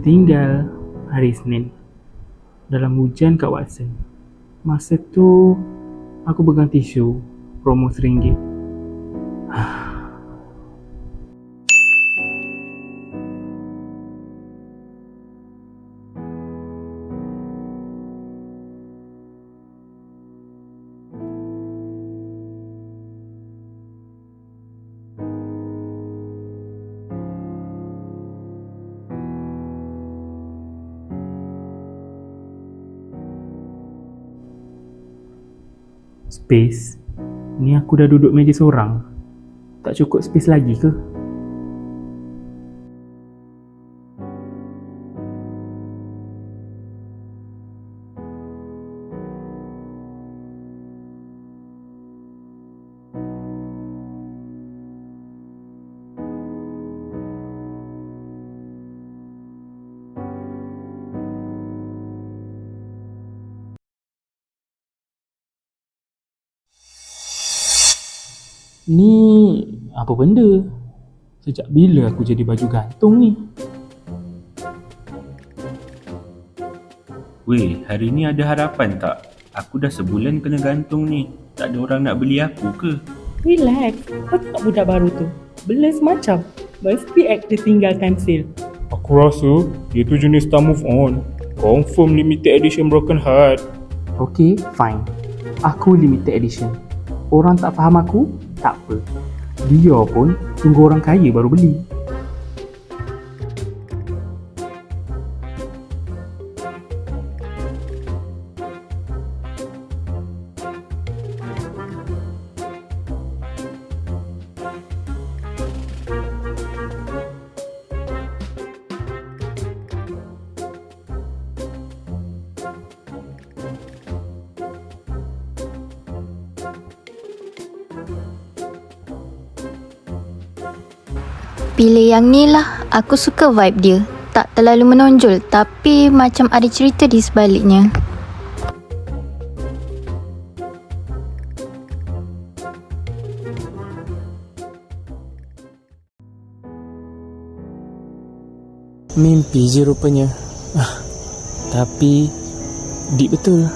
Tertinggal hari Isnin dalam hujan kat Watson. Masa tu aku pegang tisu promo RM1. Space? Ni aku dah duduk meja seorang. Tak cukup space lagi ke? Ni apa benda? Sejak bila aku jadi baju gantung ni? Weh, hari ni ada harapan tak? Aku dah sebulan kena gantung ni. Tak ada orang nak beli aku ke? Relax, kau tak budak baru tu. Bela semacam. Mesti act tertinggal time sale. Aku rasa dia tu jenis tak move on. Confirm limited edition broken heart. Okay, fine. Aku limited edition. Orang tak faham aku, tak apa. Dia pun tunggu orang kaya baru beli. Pilih yang ni lah, aku suka vibe dia. Tak terlalu menonjol tapi macam ada cerita di sebaliknya. Mimpi je rupanya. Tapi deep betul.